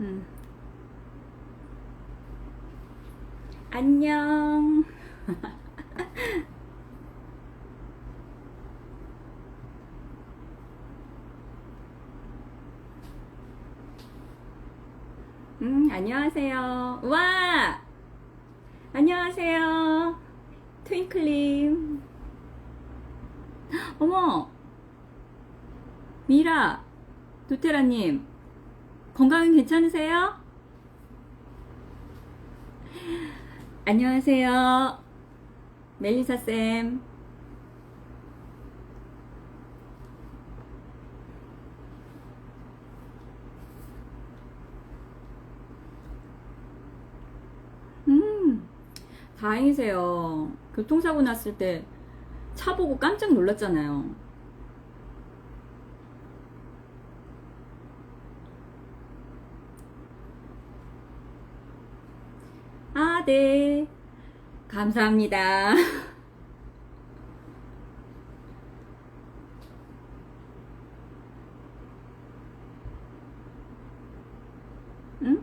음. 안녕. 안녕하세요. 와! 안녕하세요. 트윙클님. 어머, 미라, 도테라님. 건강은 괜찮으세요? 안녕하세요. 멜리사쌤. 음, 다행이세요. 교통사고 났을 때 차 보고 깜짝 놀랐잖아요. 아, 네. 감사합니다. 응?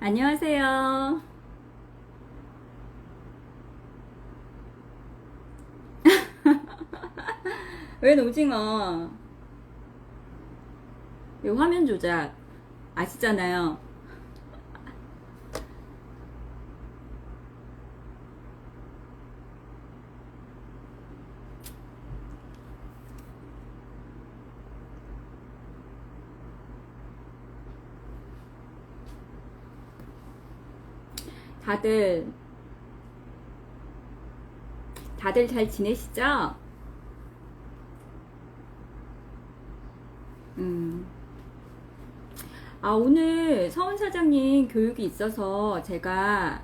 안녕하세요. 웬 오징어? 이 화면 조작 아시잖아요. 다들 다들 잘 지내시죠? 음. 오늘 서훈 사장님 교육이 있어서 제가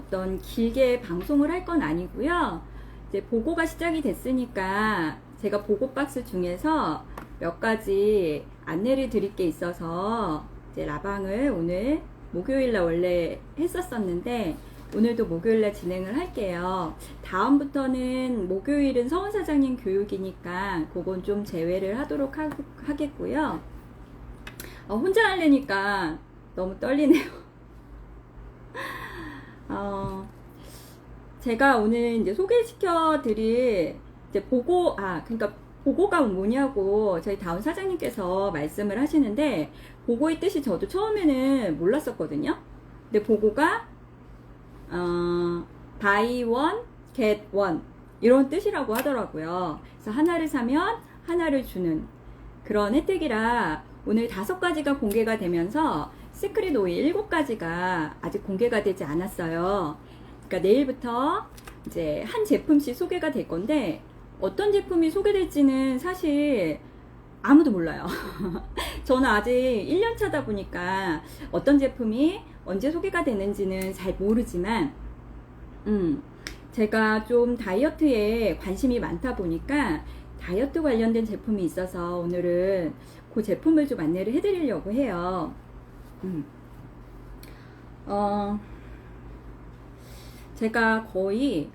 떤 길게 방송을 할 건 아니고요. 이제 보고가 시작이 됐으니까 제가 보고 박스 중에서 몇 가지 안내를 드릴 게 있어서 이제 라방을 오늘 목요일날 원래 했었었는데 오늘도 목요일날 진행을 할게요. 다음부터는 목요일은 서훈 사장님 교육이니까 그건 좀 제외를 하도록 하겠고요. 혼자 하려니까 너무 떨리네요. 어, 제가 오늘 이제 소개시켜 드릴 이제 그러니까 보고가 뭐냐고 저희 다운 사장님께서 말씀을 하시는데, 보고의 뜻이 저도 처음에는 몰랐었거든요. 근데 보고가, buy one, get one. 이런 뜻이라고 하더라고요. 그래서 하나를 사면 하나를 주는 그런 혜택이라 오늘 5가지가 공개가 되면서 시크릿 오일 7가지가 아직 공개가 되지 않았어요. 그러니까 내일부터 이제 한 제품씩 소개가 될 건데, 어떤 제품이 소개될지는 사실 아무도 몰라요. 저는 아직 1년 차다 보니까 어떤 제품이 언제 소개가 되는지는 잘 모르지만, 제가 좀 다이어트에 관심이 많다 보니까 다이어트 관련된 제품이 있어서 오늘은 그 제품을 좀 안내를 해드리려고 해요. 어, 제가 거의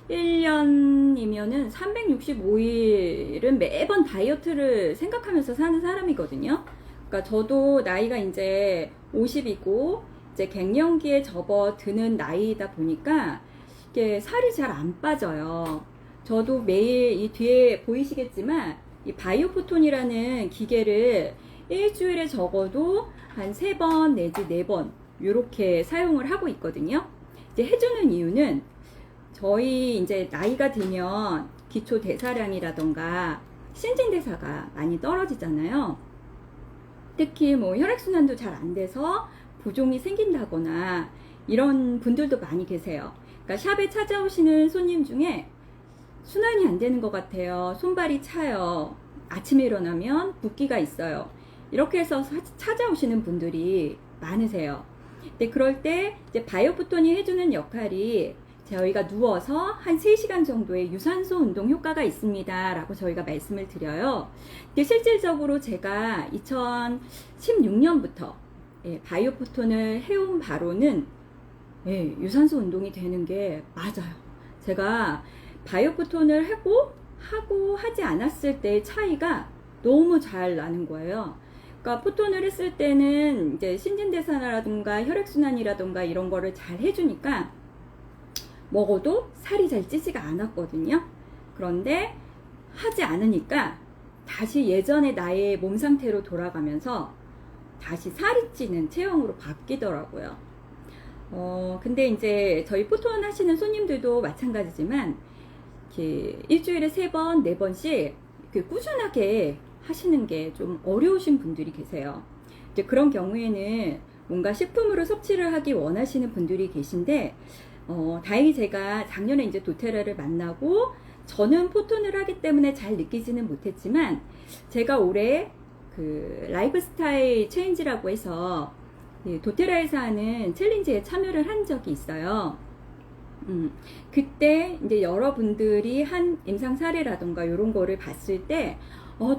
1년이면은 365일은 매번 다이어트를 생각하면서 사는 사람이거든요. 그러니까 저도 나이가 이제 50이고 이제 갱년기에 접어드는 나이다 보니까 이게 살이 잘 안 빠져요. 저도 매일 이 뒤에 보이시겠지만 이 바이오포톤이라는 기계를 일주일에 적어도 한 3번 내지 4번 이렇게 사용을 하고 있거든요. 이제 해주는 이유는 저희 이제 나이가 들면 기초 대사량이라던가 신진대사가 많이 떨어지잖아요. 특히 뭐 혈액순환도 잘 안 돼서 부종이 생긴다거나 이런 분들도 많이 계세요. 그러니까 샵에 찾아오시는 손님 중에 순환이 안 되는 것 같아요. 손발이 차요. 아침에 일어나면 붓기가 있어요. 이렇게 해서 찾아오시는 분들이 많으세요. 근데 그럴 때 이제 바이오포톤이 해주는 역할이 저희가 누워서 한 3시간 정도의 유산소 운동 효과가 있습니다 라고 저희가 말씀을 드려요. 근데 실질적으로 제가 2016년부터 바이오포톤을 해온 바로는 유산소 운동이 되는 게 맞아요. 제가 바이오포톤을 하고 하지 않았을 때의 차이가 너무 잘 나는 거예요. 그러니까 포톤을 했을 때는 이제 신진대사라든가 혈액순환이라든가 이런 거를 잘 해주니까 먹어도 살이 잘 찌지가 않았거든요. 그런데 하지 않으니까 다시 예전의 나의 몸 상태로 돌아가면서 다시 살이 찌는 체형으로 바뀌더라고요. 근데 이제 저희 포톤 하시는 손님들도 마찬가지지만 이렇게 일주일에 3번, 4번씩 꾸준하게 하시는 게 좀 어려우신 분들이 계세요. 이제 그런 경우에는 뭔가 식품으로 섭취를 하기 원하시는 분들이 계신데, 다행히 제가 작년에 이제 도테라를 만나고, 저는 포톤을 하기 때문에 잘 느끼지는 못했지만, 제가 올해 그 라이프 스타일 체인지라고 해서 도테라에서 하는 챌린지에 참여를 한 적이 있어요. 그때 이제 여러분들이 한 임상 사례라던가 이런 거를 봤을 때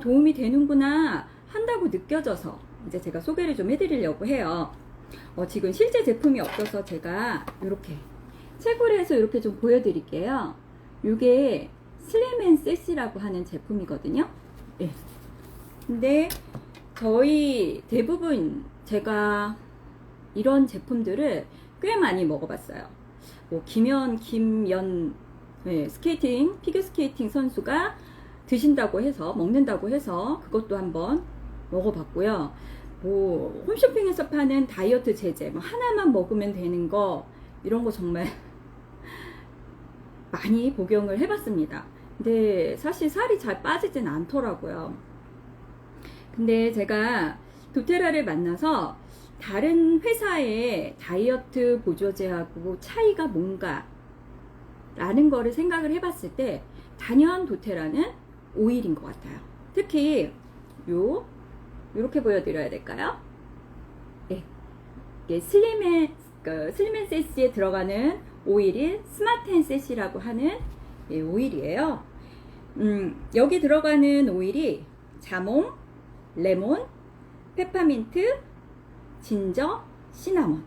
도움이 되는구나 한다고 느껴져서 이제 제가 소개를 좀 해드리려고 해요. 지금 실제 제품이 없어서 제가 이렇게 채굴 해서 이렇게 좀 보여드릴게요. 이게 슬림 앤 섹시라고 하는 제품이거든요. 네. 근데 저희 대부분 제가 이런 제품들을 꽤 많이 먹어봤어요. 김연 네, 스케이팅, 피겨스케이팅 선수가 드신다고 해서, 먹는다고 해서 그것도 한번 먹어봤고요. 홈쇼핑에서 파는 다이어트 제제, 하나만 먹으면 되는 거, 이런 거 정말 많이 복용을 해봤습니다. 근데 사실 살이 잘 빠지진 않더라고요. 근데 제가 도테라를 만나서 다른 회사의 다이어트 보조제하고 차이가 뭔가 라는 거를 생각을 해봤을 때 단연 도테라는 오일인 것 같아요. 특히 요렇게 보여드려야 될까요? 네. 이게 슬림앤 섹시에 들어가는 오일이 스마트 앤 섹시라고 하는 오일이에요. 여기 들어가는 오일이 자몽, 레몬, 페퍼민트, 진저, 시나몬.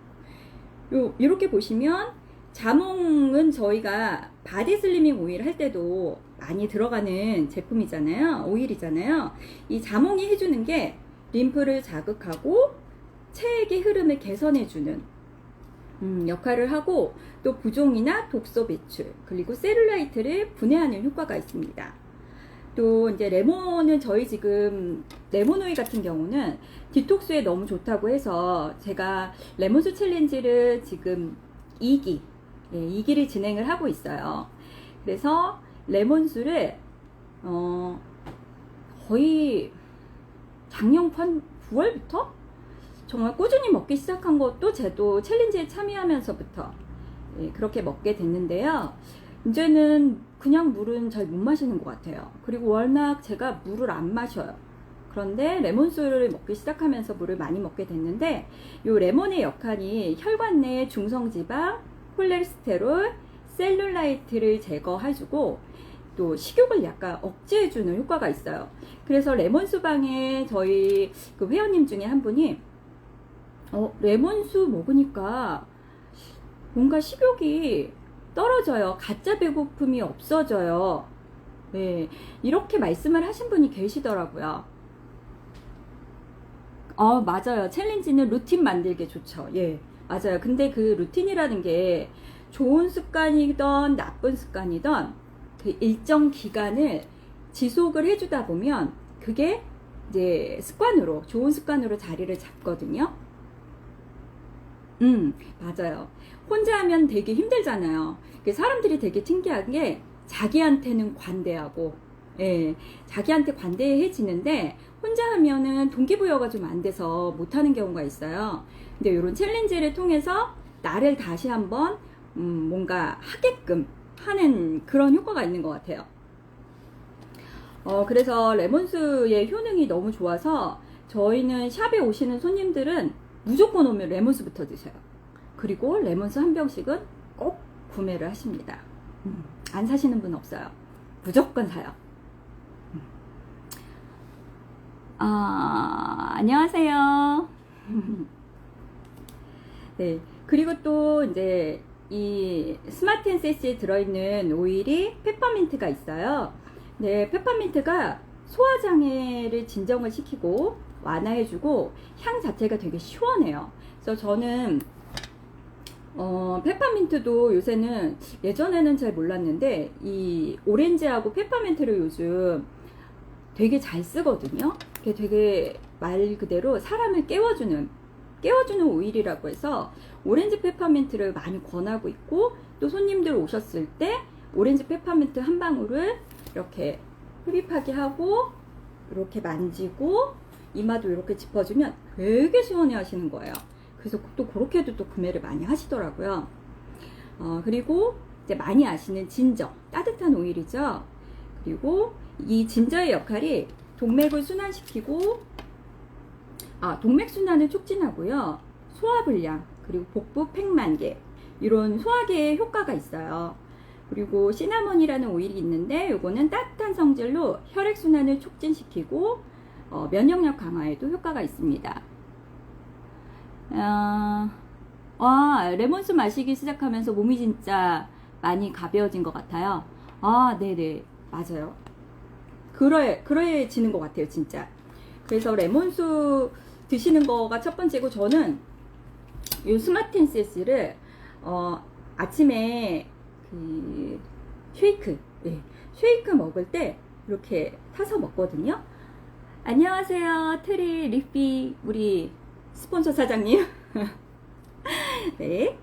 이렇게 보시면 자몽은 저희가 바디 슬리밍 오일 할 때도 많이 들어가는 제품이잖아요. 오일이잖아요. 이 자몽이 해주는 게 림프를 자극하고 체액의 흐름을 개선해주는 역할을 하고, 또 부종이나 독소 배출, 그리고 셀룰라이트를 분해하는 효과가 있습니다. 또 이제 레몬은 저희 지금 레몬 오일 같은 경우는 디톡스에 너무 좋다고 해서 제가 레몬수 챌린지를 지금 2기를 진행을 하고 있어요. 그래서 레몬수를 거의 작년 9월부터 정말 꾸준히 먹기 시작한 것도 저도 챌린지에 참여하면서부터 그렇게 먹게 됐는데요. 이제는 그냥 물은 잘 못 마시는 것 같아요. 그리고 워낙 제가 물을 안 마셔요. 그런데 레몬수를 먹기 시작하면서 물을 많이 먹게 됐는데, 이 레몬의 역할이 혈관 내 중성지방, 콜레스테롤, 셀룰라이트를 제거해주고 또 식욕을 약간 억제해주는 효과가 있어요. 그래서 레몬수방에 저희 그 회원님 중에 한 분이 레몬수 먹으니까 뭔가 식욕이 떨어져요. 가짜 배고픔이 없어져요. 네, 이렇게 말씀을 하신 분이 계시더라고요. 맞아요. 챌린지는 루틴 만들기 좋죠. 예, 맞아요. 근데 그 루틴이라는 게 좋은 습관이든 나쁜 습관이든 그 일정 기간을 지속을 해주다 보면 그게 이제 좋은 습관으로 자리를 잡거든요. 맞아요. 혼자 하면 되게 힘들잖아요. 사람들이 되게 특이한 게 자기한테는 관대하고, 자기한테 관대해지는데 혼자 하면은 동기부여가 좀 안 돼서 못하는 경우가 있어요. 근데 이런 챌린지를 통해서 나를 다시 한번 뭔가 하게끔 하는 그런 효과가 있는 것 같아요. 그래서 레몬수의 효능이 너무 좋아서 저희는 샵에 오시는 손님들은 무조건 오면 레몬수부터 드셔요. 그리고 레몬수 한 병씩은 꼭 구매를 하십니다. 안 사시는 분 없어요. 무조건 사요. 안녕하세요. 네, 그리고 또 이제 이 스마트 앤 섹시에 들어있는 오일이 페퍼민트가 있어요. 네, 페퍼민트가 소화장애를 진정을 시키고 완화해주고 향 자체가 되게 시원해요. 그래서 저는 페퍼민트도 요새는, 예전에는 잘 몰랐는데 이 오렌지하고 페퍼민트를 요즘 되게 잘 쓰거든요. 그게 되게 말 그대로 사람을 깨워주는 오일이라고 해서 오렌지 페퍼민트를 많이 권하고 있고, 또 손님들 오셨을 때 오렌지 페퍼민트 한 방울을 이렇게 흡입하게 하고 이렇게 만지고 이마도 이렇게 짚어주면 되게 시원해 하시는 거예요. 그래서 또 그렇게도 또 구매를 많이 하시더라고요. 그리고 이제 많이 아시는 진저, 따뜻한 오일이죠. 그리고 이 진저의 역할이 동맥을 순환시키고, 동맥 순환을 촉진하고요. 소화불량, 그리고 복부 팽만계, 이런 소화계에 효과가 있어요. 그리고 시나몬이라는 오일이 있는데, 요거는 따뜻한 성질로 혈액순환을 촉진시키고 면역력 강화에도 효과가 있습니다. 레몬수 마시기 시작하면서 몸이 진짜 많이 가벼워진 것 같아요. 네네, 맞아요. 그래지는 것 같아요, 진짜. 그래서 레몬수 드시는 거가 첫 번째고, 저는 이 스마틴세스를 아침에 그 쉐이크 먹을 때 이렇게 타서 먹거든요. 안녕하세요, 트리 리피 우리 스폰서 사장님. 네.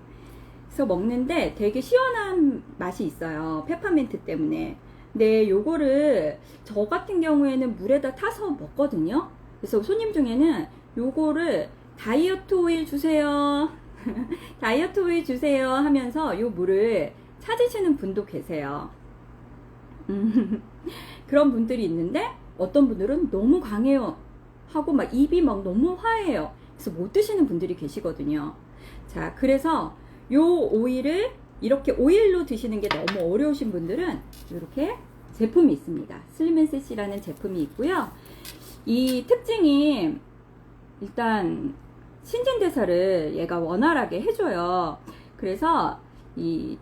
그래서 먹는데 되게 시원한 맛이 있어요. 페퍼민트 때문에. 근데 요거를 저 같은 경우에는 물에다 타서 먹거든요. 그래서 손님 중에는 요거를 다이어트 오일 주세요. 다이어트 오일 주세요 하면서 요 물을 찾으시는 분도 계세요. 그런 분들이 있는데, 어떤 분들은 너무 강해요 하고 막 입이 막 너무 화해요. 그래서 못 드시는 분들이 계시거든요. 자, 그래서 요 오일을 이렇게 오일로 드시는 게 너무 어려우신 분들은 이렇게 제품이 있습니다. 슬림앤셋이라는 제품이 있고요. 이 특징이 일단 신진대사를 얘가 원활하게 해줘요. 그래서 이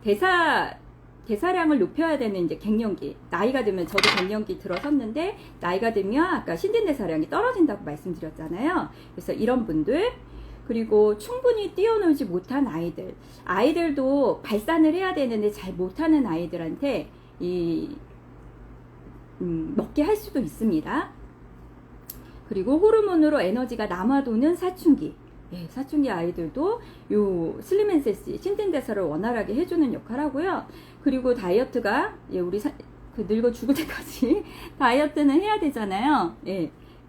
대사량을 높여야 되는 이제 갱년기, 나이가 들면, 저도 갱년기 들어섰는데 나이가 들면 아까 신진대사량이 떨어진다고 말씀드렸잖아요. 그래서 이런 분들, 그리고 충분히 뛰어놀지 못한 아이들도 발산을 해야 되는데 잘 못하는 아이들한테 먹게 할 수도 있습니다. 그리고 호르몬으로 에너지가 남아도는 사춘기, 사춘기 아이들도 요 슬림앤셋이 신진대사를 원활하게 해주는 역할을 하고요. 그리고 다이어트가, 우리 늙어 죽을 때까지 다이어트는 해야 되잖아요.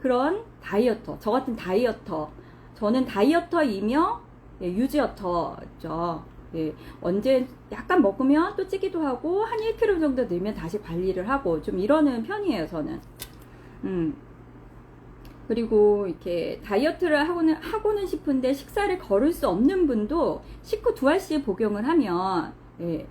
그런 다이어터, 저 같은 다이어터, 저는 다이어터이며 유지어터죠. 언제 약간 먹으면 또 찌기도 하고 한 1kg 정도 늘면 다시 관리를 하고 좀 이러는 편이에요, 저는. 그리고 이렇게 다이어트를 하고는 싶은데 식사를 거를 수 없는 분도 식후 2알씩 복용을 하면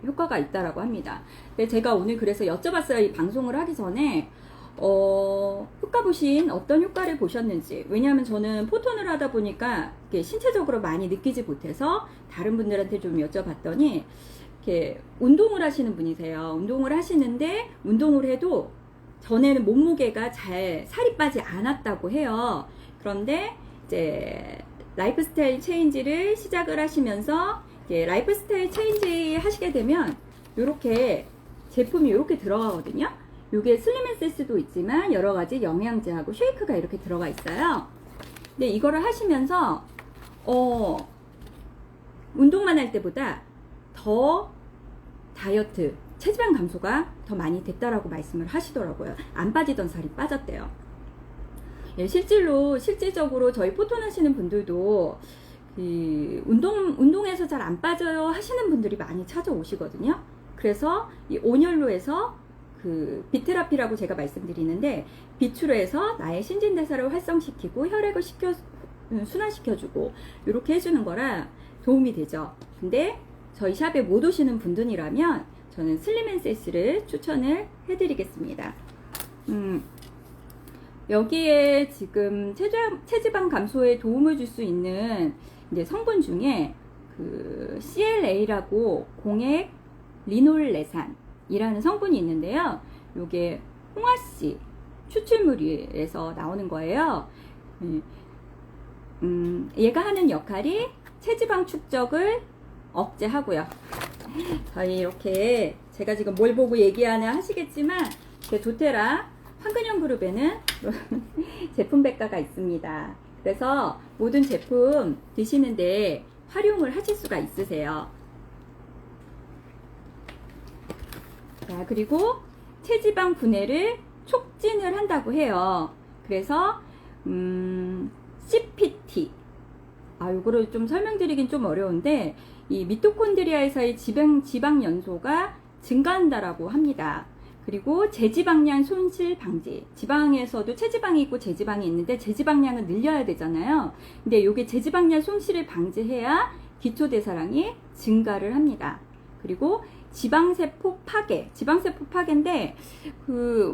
효과가 있다라고 합니다. 근데 제가 오늘 그래서 여쭤봤어요. 이 방송을 하기 전에 효과 보신 어떤 효과를 보셨는지. 왜냐하면 저는 포톤을 하다 보니까 이렇게 신체적으로 많이 느끼지 못해서 다른 분들한테 좀 여쭤봤더니, 이렇게 운동을 하시는 분이세요. 운동을 하시는데 운동을 해도 전에는 몸무게가 잘 살이 빠지 않았다고 해요. 그런데 이제 라이프스타일 체인지를 시작을 하시면서 라이프스타일 체인지 하시게 되면 이렇게 제품이 이렇게 들어가거든요. 이게 슬림앤셋도 있지만 여러 가지 영양제하고 쉐이크가 이렇게 들어가 있어요. 근데 이거를 하시면서 운동만 할 때보다 더 다이어트, 체지방 감소가 더 많이 됐다라고 말씀을 하시더라고요. 안 빠지던 살이 빠졌대요. 실질적으로 저희 포톤 하시는 분들도 운동에서 잘 안 빠져요 하시는 분들이 많이 찾아오시거든요. 그래서 이 온열로에서 비테라피라고 제가 말씀드리는데, 빛으로 해서 나의 신진대사를 활성시키고 혈액을 순환시켜주고 이렇게 해주는 거라 도움이 되죠. 근데 저희 샵에 못 오시는 분들이라면 저는 슬림앤셋을 추천을 해드리겠습니다. 여기에 지금 체지방 감소에 도움을 줄 수 있는 이제 성분 중에 CLA라고 공액 리놀레산이라는 성분이 있는데요. 요게 홍화씨, 추출물에서 나오는 거예요. 얘가 하는 역할이 체지방 축적을 억제하고요. 저희 이렇게 제가 지금 뭘 보고 얘기하나 하시겠지만 도테라 황근영 그룹에는 제품 백과가 있습니다. 그래서 모든 제품 드시는데 활용을 하실 수가 있으세요. 자, 그리고 체지방 분해를 촉진을 한다고 해요. 그래서 CPT, 요거를 좀 설명드리긴 좀 어려운데 이 미토콘드리아에서의 지방 연소가 증가한다라고 합니다. 그리고 제지방량 손실 방지. 지방에서도 체지방이 있고 제지방이 있는데 제지방량을 늘려야 되잖아요. 근데 이게 제지방량 손실을 방지해야 기초대사량이 증가를 합니다. 그리고 지방세포 파괴. 지방세포 파괴인데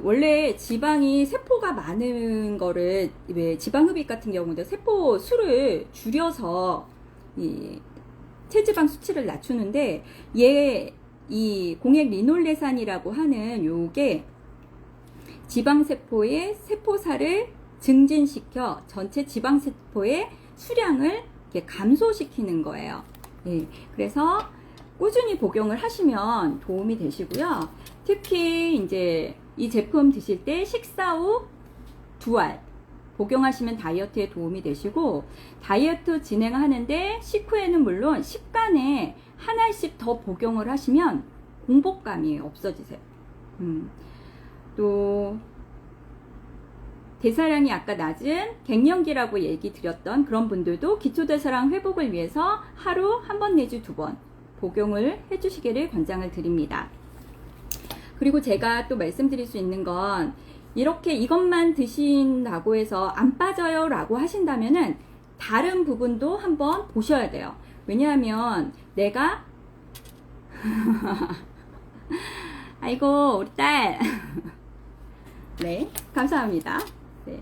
원래 지방이 세포가 많은 거를 왜 지방흡입 같은 경우도 세포 수를 줄여서 이 체지방 수치를 낮추는데 이 공액 리놀레산이라고 하는 요게 지방세포의 세포살을 증진시켜 전체 지방세포의 수량을 이렇게 감소시키는 거예요. 예, 그래서 꾸준히 복용을 하시면 도움이 되시고요. 특히 이제 이 제품 드실 때 식사 후 2알 복용하시면 다이어트에 도움이 되시고, 다이어트 진행하는데 식후에는 물론 식간에 하나씩 더 복용을 하시면 공복감이 없어지세요. 또 대사량이 아까 낮은 갱년기라고 얘기 드렸던 그런 분들도 기초대사량 회복을 위해서 하루 1번 내지 2번 복용을 해주시기를 권장을 드립니다. 그리고 제가 또 말씀드릴 수 있는 건, 이렇게 이것만 드신다고 해서 안 빠져요 라고 하신다면은 다른 부분도 한번 보셔야 돼요. 왜냐하면 내가 아이고 우리 딸 네, 감사합니다. 네,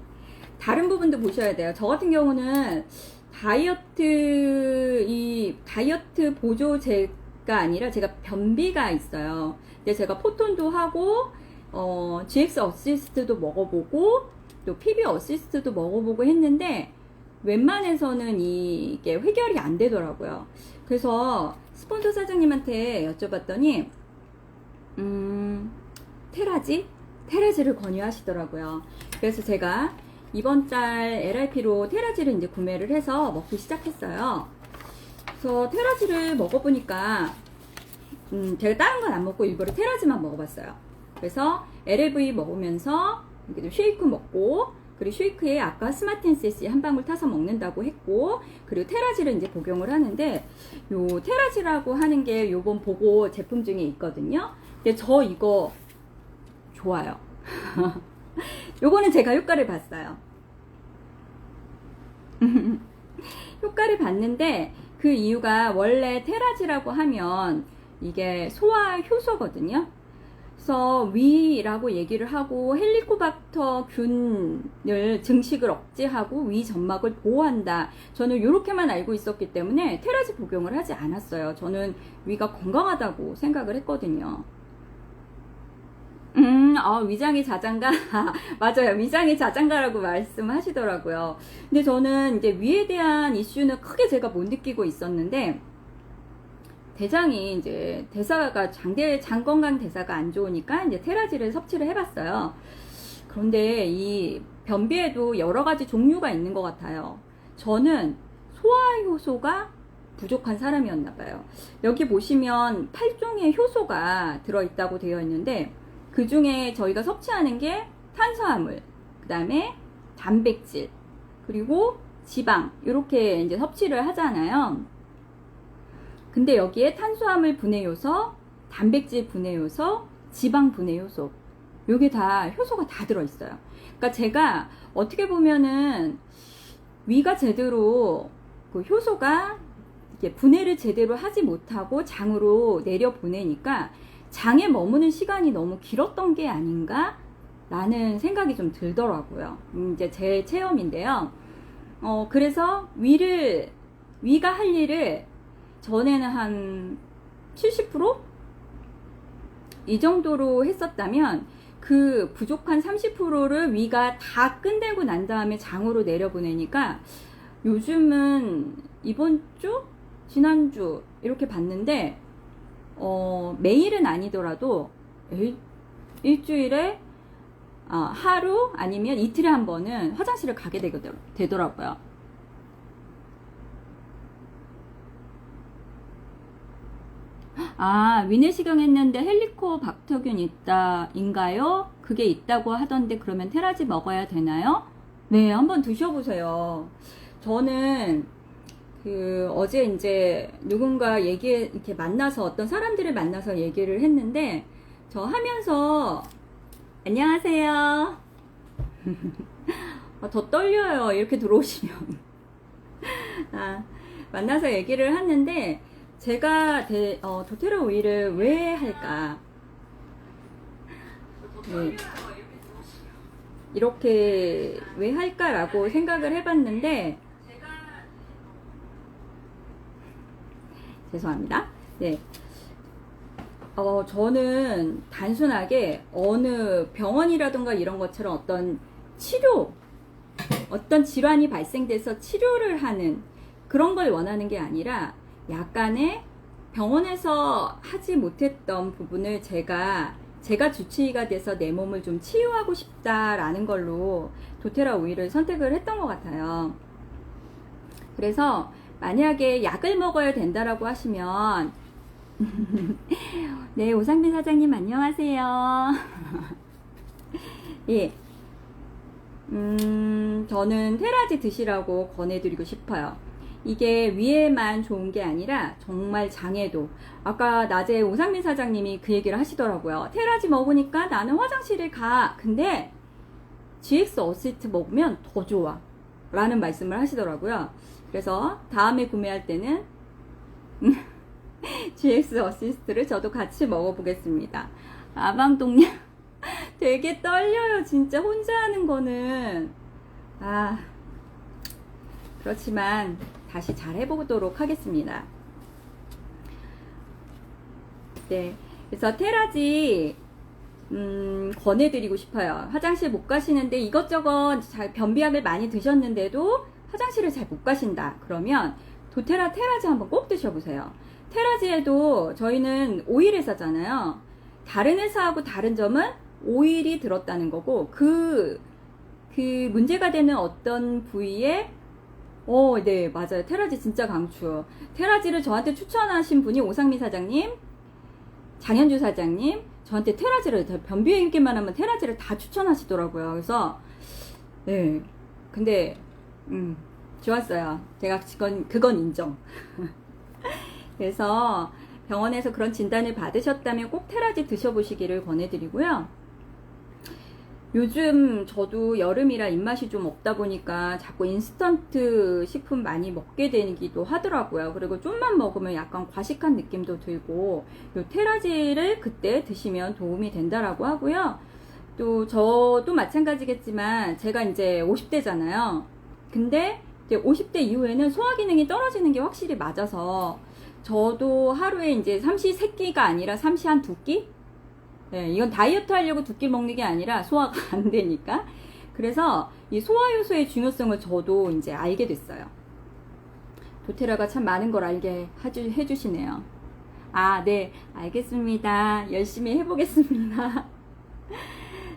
다른 부분도 보셔야 돼요. 저 같은 경우는 다이어트 보조제가 아니라 제가 변비가 있어요. 근데 제가 포톤도 하고 GX 어시스트도 먹어보고 또 PB 어시스트도 먹어보고 했는데 웬만해서는 이게 해결이 안 되더라고요. 그래서 스폰서 사장님한테 여쭤봤더니 테라지를 권유하시더라고요. 그래서 제가 이번 달 LRP로 테라지를 이제 구매를 해서 먹기 시작했어요. 그래서 테라지를 먹어보니까 제가 다른 건 안 먹고 일부러 테라지만 먹어봤어요. 그래서 LLV 먹으면서 쉐이크 먹고, 그리고 쉐이크에 아까 스마틴CC 한 방울 타서 먹는다고 했고, 그리고 테라지를 이제 복용을 하는데, 요 테라지라고 하는 게 요번 보고 제품 중에 있거든요. 근데 저 이거 좋아요. 요거는 제가 효과를 봤어요. 효과를 봤는데 그 이유가, 원래 테라지라고 하면 이게 소화 효소거든요. 그래서 위라고 얘기를 하고 헬리코박터 균을 증식을 억제하고 위 점막을 보호한다. 저는 이렇게만 알고 있었기 때문에 테라지 복용을 하지 않았어요. 저는 위가 건강하다고 생각을 했거든요. 위장의 자장가. 맞아요. 위장의 자장가라고 말씀하시더라고요. 근데 저는 이제 위에 대한 이슈는 크게 제가 못 느끼고 있었는데, 대장이 이제 장 건강 대사가 안 좋으니까 이제 테라지를 섭취를 해봤어요. 그런데 이 변비에도 여러 가지 종류가 있는 것 같아요. 저는 소화 효소가 부족한 사람이었나 봐요. 여기 보시면 8종의 효소가 들어있다고 되어 있는데, 그 중에 저희가 섭취하는 게 탄수화물, 그 다음에 단백질, 그리고 지방, 이렇게 이제 섭취를 하잖아요. 근데 여기에 탄수화물 분해 요소, 단백질 분해 요소, 지방 분해 요소, 요게 다 효소가 다 들어있어요. 그러니까 제가 어떻게 보면은 위가 제대로 그 효소가 이렇게 분해를 제대로 하지 못하고 장으로 내려 보내니까 장에 머무는 시간이 너무 길었던 게 아닌가 라는 생각이 좀 들더라고요. 이제 제 체험인데요. 그래서 위가 할 일을 전에는 한 70%? 이 정도로 했었다면, 그 부족한 30%를 위가 다 끝내고 난 다음에 장으로 내려보내니까 요즘은 이번 주? 지난주 이렇게 봤는데 매일은 아니더라도 일주일에 하루 아니면 이틀에 한 번은 화장실을 가게 되더라고요. 위내시경 했는데 헬리코박터균 인가요? 그게 있다고 하던데 그러면 테라지 먹어야 되나요? 네, 한번 드셔보세요. 저는 어제 이제 누군가 이렇게 만나서 어떤 사람들을 만나서 얘기를 했는데 저 하면서 안녕하세요. 더 떨려요. 이렇게 들어오시면. 만나서 얘기를 했는데 제가 도테라 오일을 왜 할까? 네. 이렇게 왜 할까라고 생각을 해봤는데 죄송합니다. 네. 저는 단순하게 어느 병원이라든가 이런 것처럼 어떤 질환이 발생돼서 치료를 하는 그런 걸 원하는 게 아니라 약간의 병원에서 하지 못했던 부분을 제가 주치의가 돼서 내 몸을 좀 치유하고 싶다라는 걸로 도테라 오일을 선택을 했던 것 같아요. 그래서 만약에 약을 먹어야 된다라고 하시면 네, 오상민 사장님 안녕하세요. 예, 저는 테라지 드시라고 권해드리고 싶어요. 이게 위에만 좋은 게 아니라 정말 장에도 아까 낮에 오상민 사장님이 그 얘기를 하시더라고요. 테라지 먹으니까 나는 화장실에 가. 근데 GX 어시스트 먹으면 더 좋아 라는 말씀을 하시더라고요. 그래서 다음에 구매할 때는 GX 어시스트를 저도 같이 먹어보겠습니다. 아방동님 되게 떨려요. 진짜 혼자 하는 거는 그렇지만 다시 잘 해보도록 하겠습니다. 네, 그래서 테라지 권해드리고 싶어요. 화장실 못 가시는데 이것저것 변비약을 많이 드셨는데도 화장실을 잘 못 가신다. 그러면 테라지 한번 꼭 드셔보세요. 테라지에도 저희는 오일 회사잖아요. 다른 회사하고 다른 점은 오일이 들었다는 거고 그 문제가 되는 어떤 부위에 네, 맞아요. 테라지 진짜 강추. 테라지를 저한테 추천하신 분이 오상미 사장님, 장현주 사장님, 저한테 테라지를 변비에 있기만 하면 테라지를 다 추천하시더라고요. 그래서 네, 근데 좋았어요. 제가 그건 인정. 그래서 병원에서 그런 진단을 받으셨다면 꼭 테라지 드셔보시기를 권해드리고요. 요즘 저도 여름이라 입맛이 좀 없다 보니까 자꾸 인스턴트 식품 많이 먹게 되기도 하더라고요. 그리고 좀만 먹으면 약간 과식한 느낌도 들고 요 테라지를 그때 드시면 도움이 된다라고 하고요. 또 저도 마찬가지겠지만 제가 이제 50대잖아요. 근데 이제 50대 이후에는 소화 기능이 떨어지는 게 확실히 맞아서 저도 하루에 이제 삼시 3끼가 아니라 삼시 한 2끼? 네, 이건 다이어트 하려고 2끼 먹는 게 아니라 소화가 안 되니까. 그래서 이 소화 요소의 중요성을 저도 이제 알게 됐어요. 도테라가 참 많은 걸 알게 해주시네요. 네, 알겠습니다. 열심히 해보겠습니다.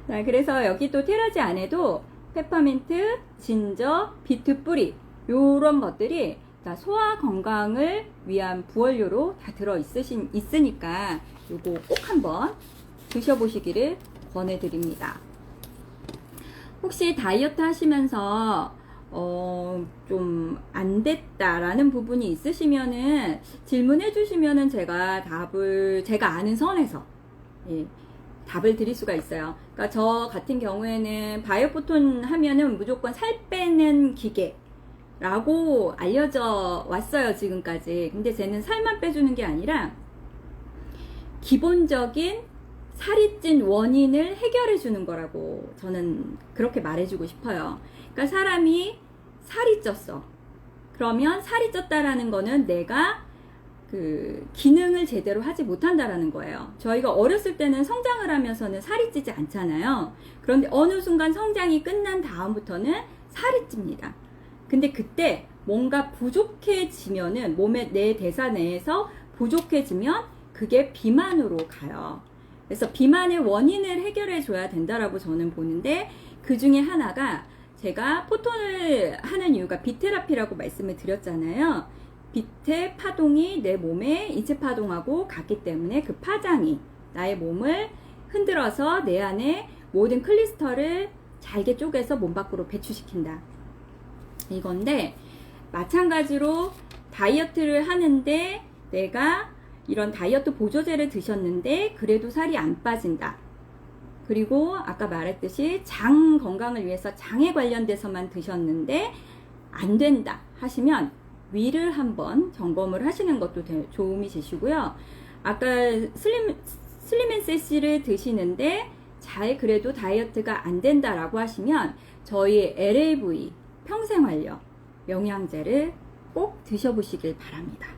자, 그래서 여기 또 테라지 안에도 페퍼민트, 진저, 비트 뿌리 요런 것들이 다 소화 건강을 위한 부원료로 다 있으니까 요거 꼭 한번 드셔보시기를 권해드립니다. 혹시 다이어트 하시면서 좀 안 됐다라는 부분이 있으시면은 질문해 주시면은 제가 아는 선에서 답을 드릴 수가 있어요. 그러니까 저 같은 경우에는 바이오포톤 하면은 무조건 살 빼는 기계라고 알려져 왔어요, 지금까지. 근데 쟤는 살만 빼주는 게 아니라 기본적인 살이 찐 원인을 해결해 주는 거라고 저는 그렇게 말해주고 싶어요. 그러니까 사람이 살이 쪘어. 그러면 살이 쪘다라는 거는 내가 그 기능을 제대로 하지 못한다라는 거예요. 저희가 어렸을 때는 성장을 하면서는 살이 찌지 않잖아요. 그런데 어느 순간 성장이 끝난 다음부터는 살이 찝니다. 근데 그때 뭔가 부족해지면은 몸의 내 대사 내에서 부족해지면 그게 비만으로 가요. 그래서 비만의 원인을 해결해 줘야 된다라고 저는 보는데, 그 중에 하나가 제가 포톤을 하는 이유가 비테라피라고 말씀을 드렸잖아요. 빛의 파동이 내 몸에 인체 파동하고 같기 때문에 그 파장이 나의 몸을 흔들어서 내 안에 모든 클리스터를 잘게 쪼개서 몸 밖으로 배출시킨다. 이건데, 마찬가지로 다이어트를 하는데 내가 이런 다이어트 보조제를 드셨는데 그래도 살이 안 빠진다. 그리고 아까 말했듯이 장 건강을 위해서 장에 관련돼서만 드셨는데 안 된다 하시면 위를 한번 점검을 하시는 것도 도움이 되시고요. 아까 슬림앤셋시를 드시는데 잘 그래도 다이어트가 안 된다라고 하시면 저희 LAV 평생활력 영양제를 꼭 드셔보시길 바랍니다.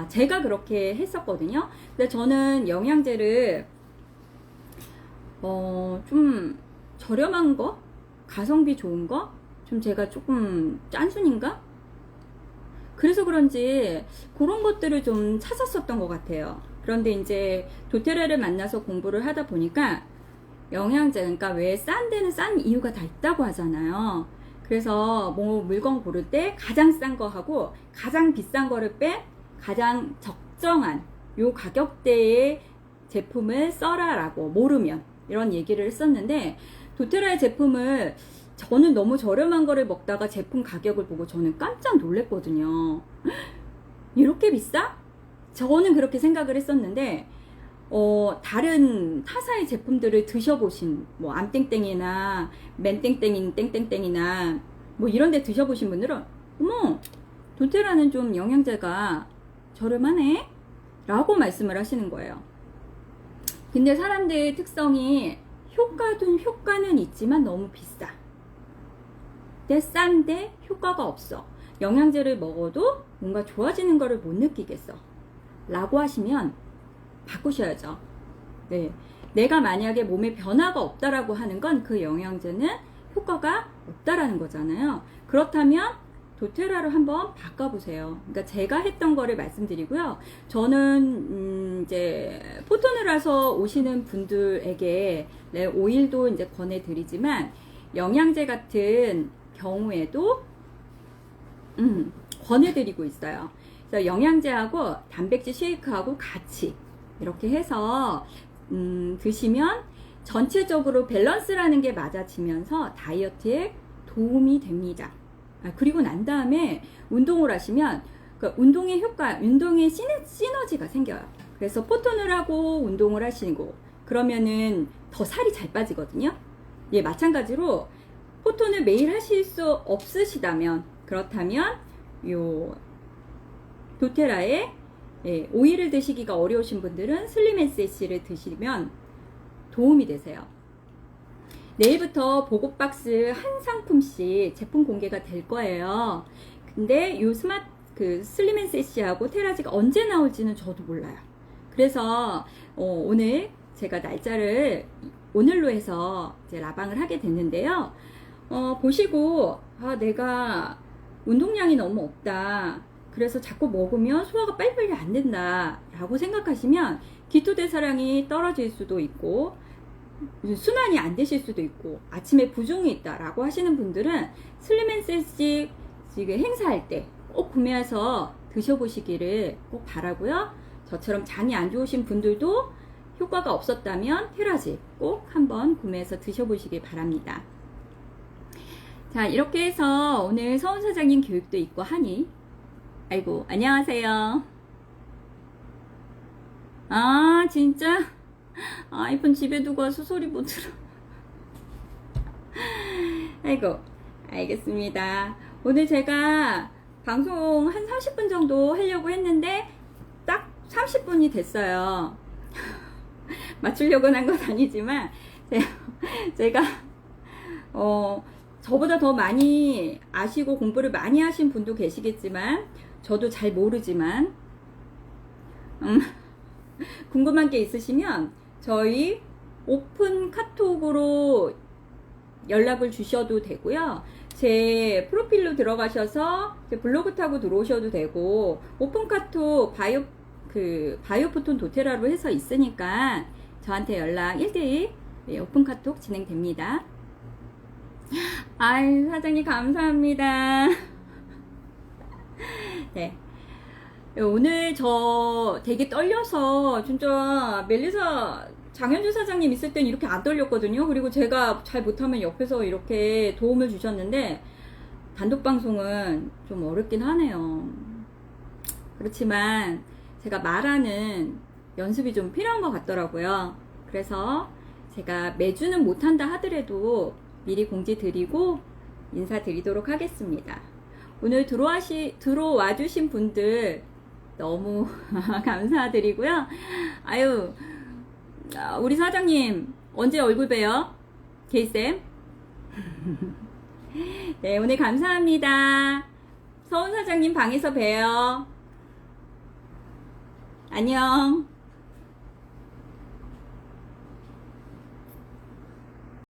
제가 그렇게 했었거든요. 근데 저는 영양제를 좀 저렴한 거, 가성비 좋은 거, 좀 제가 조금 짠순인가? 그래서 그런지 그런 것들을 좀 찾았었던 것 같아요. 그런데 이제 도테라를 만나서 공부를 하다 보니까 영양제, 그러니까 왜 싼 데는 싼 이유가 다 있다고 하잖아요. 그래서 뭐 물건 고를 때 가장 싼 거 하고 가장 비싼 거를 뺀 가장 적정한 요 가격대의 제품을 써라라고 모르면 이런 얘기를 했었는데, 도테라의 제품을 저는 너무 저렴한 거를 먹다가 제품 가격을 보고 저는 깜짝 놀랐거든요. 이렇게 비싸? 저는 그렇게 생각을 했었는데 다른 타사의 제품들을 드셔보신 뭐 암땡땡이나 맨땡땡인 땡땡땡이나 뭐 이런 데 드셔보신 분들은 어머, 도테라는 좀 영양제가 저렴하네? 라고 말씀을 하시는 거예요. 근데 사람들의 특성이 효과는 있지만 너무 비싸. 근데 싼데 효과가 없어. 영양제를 먹어도 뭔가 좋아지는 거를 못 느끼겠어. 라고 하시면 바꾸셔야죠. 네. 내가 만약에 몸에 변화가 없다라고 하는 건 그 영양제는 효과가 없다라는 거잖아요. 그렇다면 도테라로 한번 바꿔보세요. 그러니까 제가 했던 거를 말씀드리고요. 저는 이제 포톤을 와서 오시는 분들에게 오일도 이제 권해드리지만 영양제 같은 경우에도 권해드리고 있어요. 그래서 영양제하고 단백질 쉐이크하고 같이 이렇게 해서 드시면 전체적으로 밸런스라는 게 맞아지면서 다이어트에 도움이 됩니다. 그리고 난 다음에 운동을 하시면 그 운동의 효과, 운동의 시너지가 생겨요. 그래서 포톤을 하고 운동을 하시고 그러면은 더 살이 잘 빠지거든요. 예, 마찬가지로 포톤을 매일 하실 수 없으시다면, 그렇다면 요 도테라의 오일을 드시기가 어려우신 분들은 슬림앤셋시를 드시면 도움이 되세요. 내일부터 보고박스 한 상품씩 제품 공개가 될 거예요. 근데 요 슬림앤셋시하고 테라지가 언제 나올지는 저도 몰라요. 그래서 오늘 제가 날짜를 오늘로 해서 이제 라방을 하게 됐는데요. 보시고 내가 운동량이 너무 없다, 그래서 자꾸 먹으면 소화가 빨리빨리 안 된다 라고 생각하시면 기토대사량이 떨어질 수도 있고 순환이 안 되실 수도 있고 아침에 부종이 있다 라고 하시는 분들은 슬림앤셋시 지금 행사할 때 꼭 구매해서 드셔보시기를 꼭 바라고요. 저처럼 장이 안 좋으신 분들도 효과가 없었다면 테라지 꼭 한번 구매해서 드셔보시길 바랍니다. 자, 이렇게 해서 오늘 서훈 사장님 교육도 있고 하니, 아이고, 안녕하세요. 진짜? 아이폰 집에 두고 와서 소리 못 들어. 아이고, 알겠습니다. 오늘 제가 방송 한 30분 정도 하려고 했는데 딱 30분이 됐어요. 맞추려고 한 건 아니지만 제가 저보다 더 많이 아시고 공부를 많이 하신 분도 계시겠지만 저도 잘 모르지만 궁금한 게 있으시면 저희 오픈 카톡으로 연락을 주셔도 되고요. 제 프로필로 들어가셔서 제 블로그 타고 들어오셔도 되고, 오픈 카톡 바이오포톤 도테라로 해서 있으니까 저한테 연락 1대1 오픈 카톡 진행됩니다. 아유, 사장님 감사합니다. 네. 오늘 저 되게 떨려서 진짜 멜리사 장현주 사장님 있을 땐 이렇게 안 떨렸거든요. 그리고 제가 잘 못하면 옆에서 이렇게 도움을 주셨는데 단독 방송은 좀 어렵긴 하네요. 그렇지만 제가 말하는 연습이 좀 필요한 것 같더라고요. 그래서 제가 매주는 못한다 하더라도 미리 공지 드리고 인사드리도록 하겠습니다. 오늘 들어와 주신 분들 너무 감사드리고요. 아유, 우리 사장님 언제 얼굴 봬요? 케이쌤. 네, 오늘 감사합니다. 서훈 사장님 방에서 봬요. 안녕.